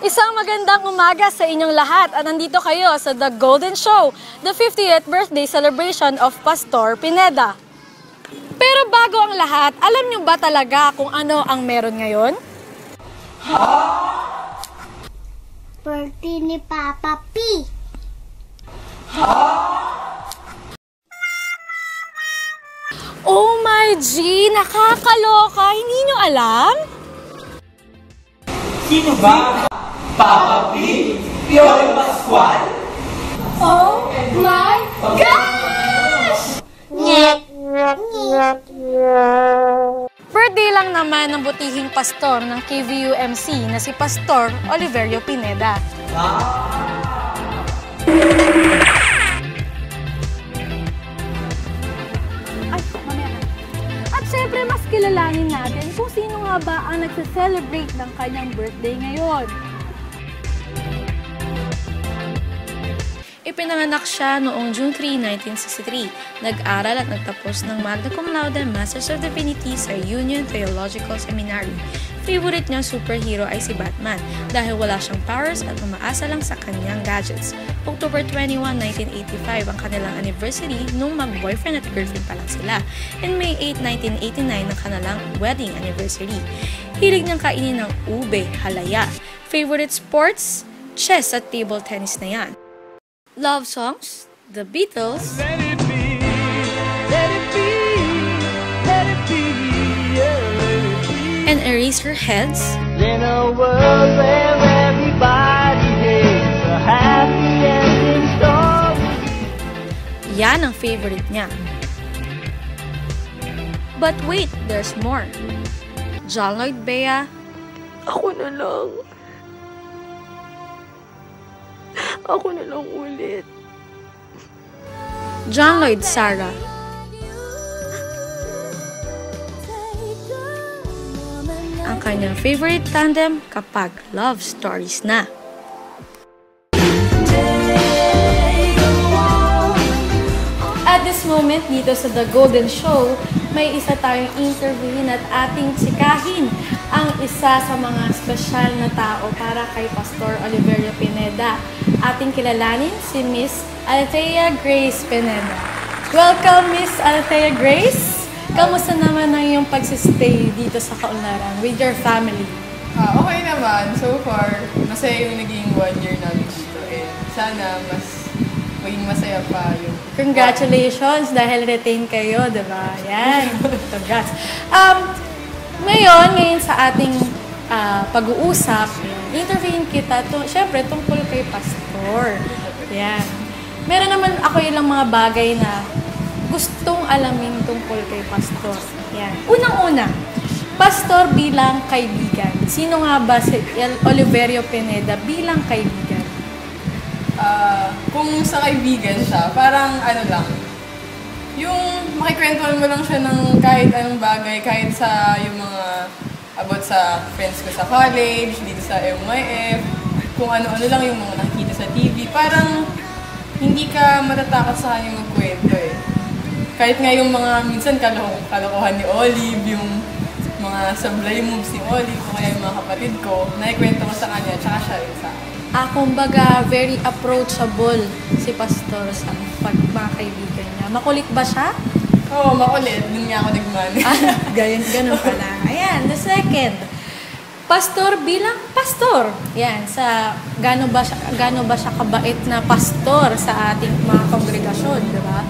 Isang magandang umaga sa inyong lahat at nandito kayo sa The Golden Show, the 50th birthday celebration of Pastor Pineda. Pero bago ang lahat, alam niyo ba talaga kung ano ang meron ngayon? Birthday ni Papa P. Oh my G! Nakakaloka! Hindi niyo alam? Sino ba? Papa P? Piolo Pascual? Oh my gosh! Birthday lang naman ng butihing pastor ng KVUMC na si Pastor Oliverio Pineda. At syempre, mas kilalanin natin kung sino nga ba ang nagse-celebrate ng kanyang birthday ngayon. Ipinanganak siya noong June 3, 1963. Nag-aral at nagtapos ng Magna Cum Laude Masters of Divinity sa Union Theological Seminary. Favorite niyang superhero ay si Batman dahil wala siyang powers at umaasa lang sa kanyang gadgets. October 21, 1985 ang kanilang anniversary nung mag-boyfriend at girlfriend pa lang sila. And May 8, 1989 ang kanilang wedding anniversary. Hilig niyang kainin ng ube, halaya. Favorite sports? Chess at table tennis na yan. Love songs? The Beatles. Let it be, let it be, let it be, yeah, let it be. And Eraserheads. In a world where everybody hates a happy ending story. Yan ang favorite niya. But wait, there's more. John Lloyd Bea. Ako na lang. Ako na lang ulit. John Lloyd Sarah. Ang kanyang favorite tandem kapag love stories na. At this moment, dito sa The Golden Show, may isa tayong interviewin at ating tsikahin ang isa sa mga espesyal na tao para kay Pastor Oliverio Pineda. Ating kilalanin si Miss Althea Grace Pineda. Welcome, Miss Althea Grace! Kamusta naman ang iyong pagsistay dito sa Kaunlaran with your family? Okay naman. So far, masaya yung naging 1 year namin dito. And sana mas maging masaya pa yung... Congratulations dahil retain kayo, di ba? Yan. Congrats. Ngayon sa ating pag-uusap, interviewin kita, syempre, tungkol kay Pastor. Yan. Meron naman ako ilang mga bagay na gustong alamin tungkol kay Pastor. Yan. Unang-una, Pastor bilang kaibigan. Sino nga ba si Oliverio Pineda bilang kaibigan? Kung sa kaibigan siya, parang ano lang, yung makikwentuhan mo lang siya ng kahit anong bagay, kahit sa yung mga about sa friends ko sa college, dito sa MYF, kung ano-ano lang yung mga nakikita sa TV, parang hindi ka matatakot sa kanyang magkwento eh. Kahit nga yung mga minsan kalokohan ni Olive, yung mga sablay moves ni Olive, o kaya yung mga kapatid ko, naikwento ko sa kanya, tsaka siya rin sa akin. Kumbaga, very approachable si Pastor sa mga kaibigan niya. Makulit ba siya? Oo, makulit. Doon niya ako nagmani. Ganun pala. Ayan, the second. Pastor bilang pastor. Yan, gaano ba siya kabait na pastor sa ating mga kongregasyon, di ba?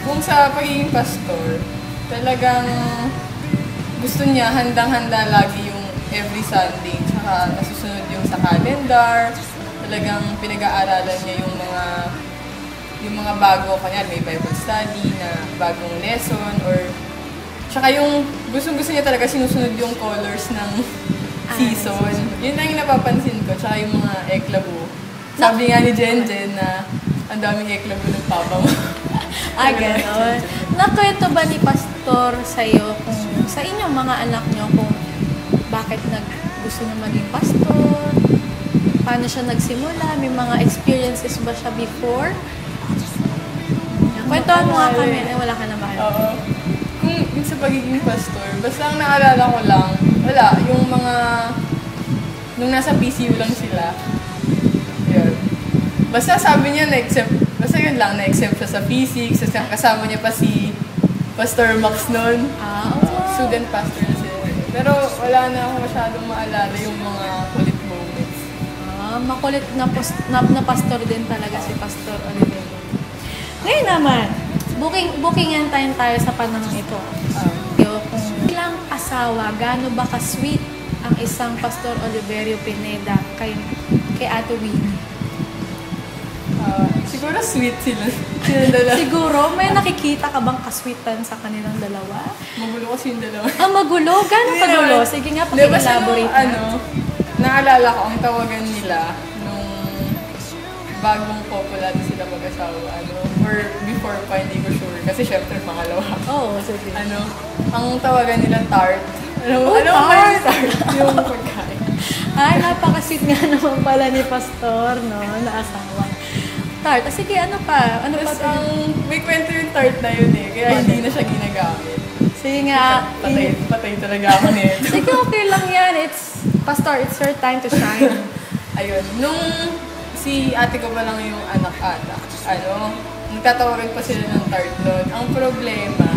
Kung sa pagiging pastor, talagang gusto niya handang-handa lagi yung every Sunday, tsaka nasusunod yung sa calendar, talagang pinag-aaralan niya yung mga bago, kanya may Bible study na bagong lesson, or tsaka yung gusto niya talaga sinusunod yung colors ng season. Yun lang yung napapansin ko, tsaka yung mga eklabo. Sabi nga ni Jenjen na ang daming eklabo ng papa mo. Ganon. Nakwento ba ni Pastor sa'yo kung sa inyong mga anak niyo kung bakit gusto niya maging pastor? Paano siya nagsimula? May mga experiences ba siya before? Kwentuhan mo nga kami. Wala ka naman. Oo. Kung sa pagiging pastor, basta ang naalala ko lang, wala, yung mga nung nasa PCU lang sila. Yun. Basta sabi niya na-exempt, basta yun lang, na-exempt siya sa physics, kasama niya pa si Pastor Max noon. Student pastor na sila. Pero wala na ako masyadong maalala yung mga kulit moments. Makulit na pastor din talaga si Pastor Oliver. Ngayon naman, bookingan time tayo sa panahon ito. Kung ilang asawa, gaano ba ka-sweet ang isang Pastor Oliverio Pineda kay Ate Winnie? Siguro sweet sila. Silang dalawa. Siguro, may nakikita ka bang kasweetan sa kanilang dalawa? Magulo kasi yung dalawa. Magulo? Gaano kagulo? Sige nga, paki-elaborate na. Naalala ko, ang tawagan nila nung bagong popular sila mag-asawa, or before pa, hindi ko sure. Kasi syempre, pangalawa. Oo, sige. Ang tawagan nila tart. Tart! Yung pagkain. Ay, napaka-sweet nga naman pala ni Pastor, no? Na asawa. Tart. Sige, ano pa? May kwento yung tart na yun eh, kaya hindi na siya ginagamit. Sige nga. Patay talaga ako nito. Sige, okay lang yan. Pastor, it's your time to shine. Ayun. Nung si ate ko pa lang yung anak-anak, nagtatawagan pa sila ng tart doon. Ang problema,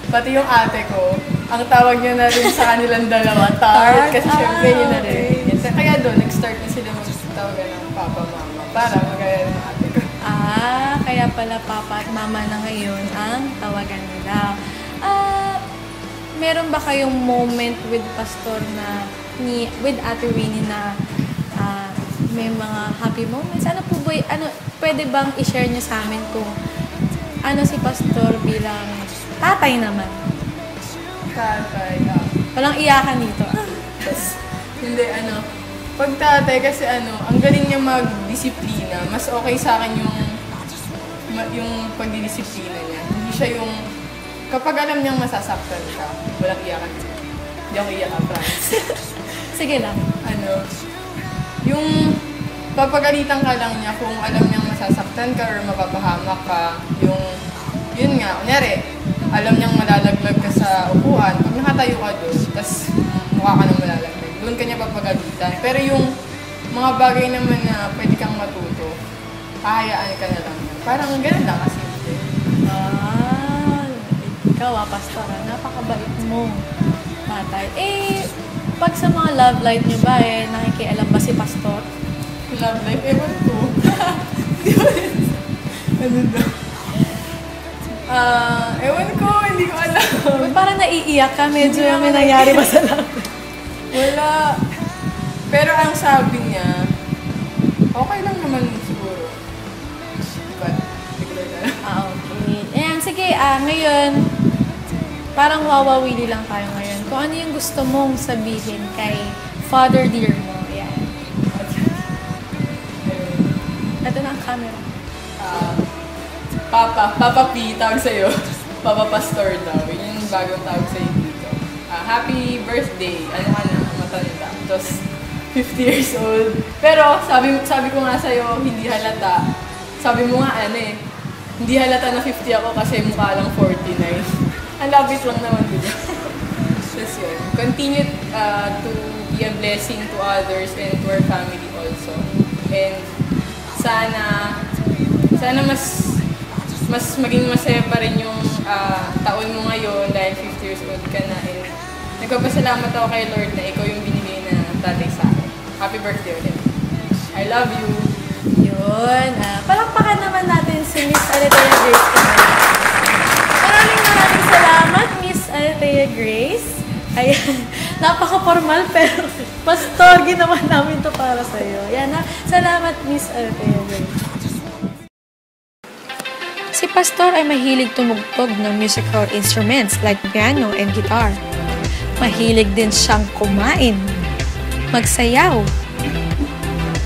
pati yung ate ko, ang tawag niya na rin sa kanilang dalawa, tart. Kasi syempre yun na rin. Kaya doon, nag-start na sila magtawagan ng papa-mama para magaya ng ate ko. Kaya pala papa at mama na ngayon ang tawagan nila. Meron ba kayong moment with Pastor with Ate Winnie na may mga happy moments? Ano po ba, pwede bang i-share niyo sa amin kung si Pastor bilang tatay naman? Tatay, Walang iyakan dito. Hindi, pag tatay kasi ang galing niya magdisiplina. Mas okay sa akin yung pagdidisiplina niya. Hindi siya yung, kapag alam niyang masasaktan siya, walang iyakan. Hindi ako iyakan, promise. Sige lang. Yung papagalitan ka lang niya kung alam niyang masasaktan ka or mapapahamak ka, yun nga, kunyari, alam niyang malalaglag ka sa upuan, pag nakatayo ka doon, tas mukha ka nang malalaglag, doon ka niya papagalitan. Pero yung mga bagay naman na pwede kang matuto, hahayaan ka na lang. Parang ganun lang kasi. Ikaw Pastor, napakabait mo, tatay. Pag sa mga love life niyo ba, nakikialam ba si Pastor? Love life? Ewan ko. Ano daw? Ewan ko, hindi ko alam. Parang naiiyak ka, medyo may nangyari ba sa love life? Wala. Pero ang sabi niya, okay lang naman siguro. But, bigla na. Okay. Ayan, sige, ngayon, parang wawawili lang tayo ngayon. Kung ano yung gusto mong sabihin kay Father Dear mo. Ayan. Ito na ang camera. Papa P, tawag sa'yo. Papa Pastor daw. Yun yung bagong tawag sa'yo dito. Happy birthday. Ano ka na? Matanda. Just 50 years old. Pero sabi ko nga sa'yo, hindi halata. Sabi mo nga hindi halata na 50 ako kasi mukha lang 49. Ang labit lang naman din. Just yun. Continue to be a blessing to others and to our family also. And sana mas maging masaya pa rin yung taon mo ngayon dahil 50 years old ka na. And nagpapasalamat ako kay Lord na ikaw yung binigay na tatay sa akin. Happy birthday ulit. I love you. Yun. Palakpakan naman natin si Miss Aletea Grace. Maraming salamat, Miss Aletea Grace. Ayan. Napaka-formal pero Pastor, ginawa namin to para sa'yo. Ayan na. Salamat, Miss Aletea Grace. Si Pastor ay mahilig tumugtog ng musical instruments like piano and guitar. Mahilig din siyang kumain, magsayaw,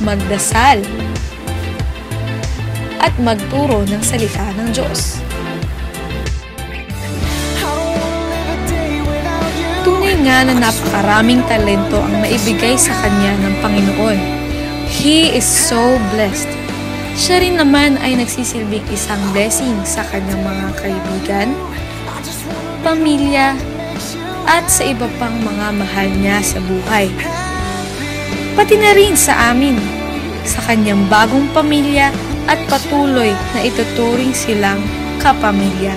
magdasal, at magturo ng salita ng Diyos. Tunay nga na napakaraming talento ang maibigay sa kanya ng Panginoon. He is so blessed. Siya rin naman ay nagsisilbing isang blessing sa kanyang mga kaibigan, pamilya, at sa iba pang mga mahal niya sa buhay. pati na rin sa amin, sa kanyang bagong pamilya at patuloy na ituturing silang kapamilya.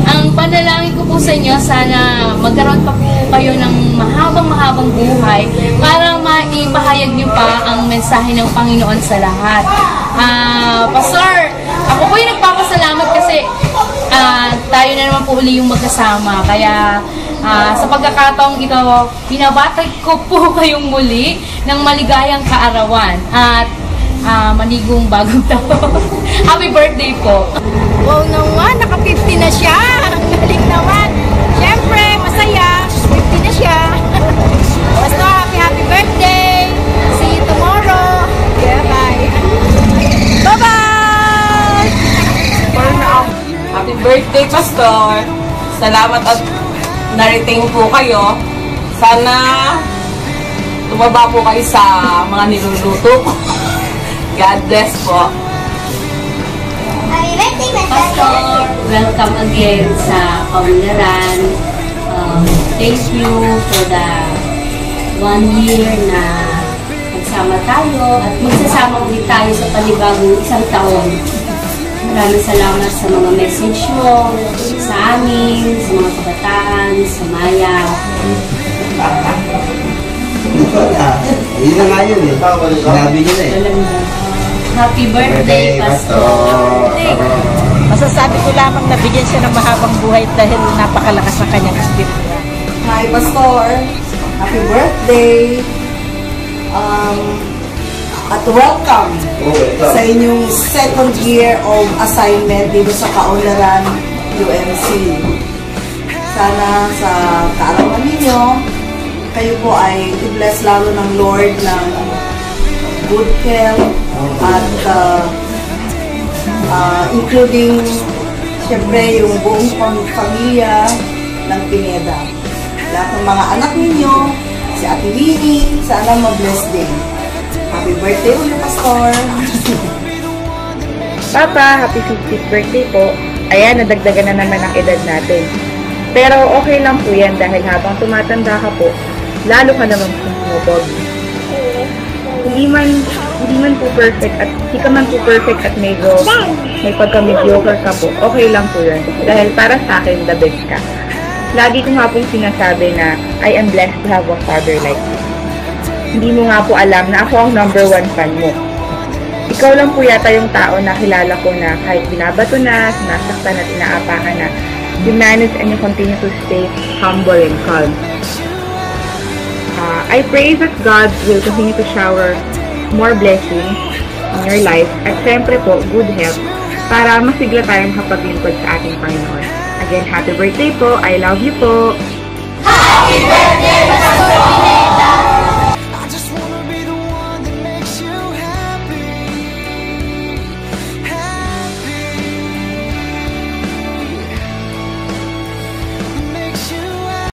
Ang panalangin ko po sa inyo, sana magkaroon pa po kayo ng mahabang buhay para maipahayag niyo pa ang mensahe ng Panginoon sa lahat. Pastor, ako po yung nagpapasalamat kasi tayo na naman po uli yung magkasama. Kaya sa pagkakataong ito, binabatag ko po kayong muli ng maligayang kaarawan at maligong bagong taon. Happy birthday po! Wow naman, naka-50 na siya. Ang galing naman. Siyempre, masaya. 50 na siya. Basta, happy birthday. See you tomorrow. Yeah, bye. Bye-bye! Happy birthday, Pastor. Salamat at narating po kayo. Sana tumaba po kayo sa mga niluluto ko. God bless po. Pastor, welcome again sa Kaunlaran. Thank you for the 1 year na nagsama tayo at magsasama ulit tayo sa panibagong isang taon. Maraming salamat sa mga message mo sa amin, sa mga kabataan, sa Maya. Yun na nga yun eh. Sinabi nyo na eh. Happy birthday, Pastor! Masasabi ko lamang na bigyan siya ng mahabang buhay dahil napakalakas ng kanyang espiritu. Hi, Pastor. Happy birthday. At welcome sa inyong second year of assignment dito sa Kaunlaran UMC. Sana sa kaarawan ninyo, kayo po ay i-bless lalo ng Lord ng good health at including siyempre yung buong pamilya ng Pineda. Lahat ng mga anak ninyo, si Ate Winnie, sana ma-bless din. Happy birthday ulit, Pastor! Papa, happy 50th birthday po. Ayan, nadagdagan na naman ang edad natin. Pero okay lang po yan dahil habang tumatanda ka po, lalo ka naman sumubog. Hindi man po perfect at hindi ka man po perfect at medyo may pagka-mediocre ka po, okay lang po yan. Dahil para sa akin, the best ka. Lagi ko nga pong sinasabi na I am blessed to have a father like you. Hindi mo nga po alam na ako ang #1 fan mo. Ikaw lang po yata yung tao na kilala ko na kahit binabato na, sinasaktan at inaapakan na, you manage and you continue to stay humble and calm. I pray that God will continue to shower more blessings in your life at syempre po, good health para masigla tayong makapaglingkod sa ating Panginoon. Again, happy birthday po. I love you po. Happy birthday,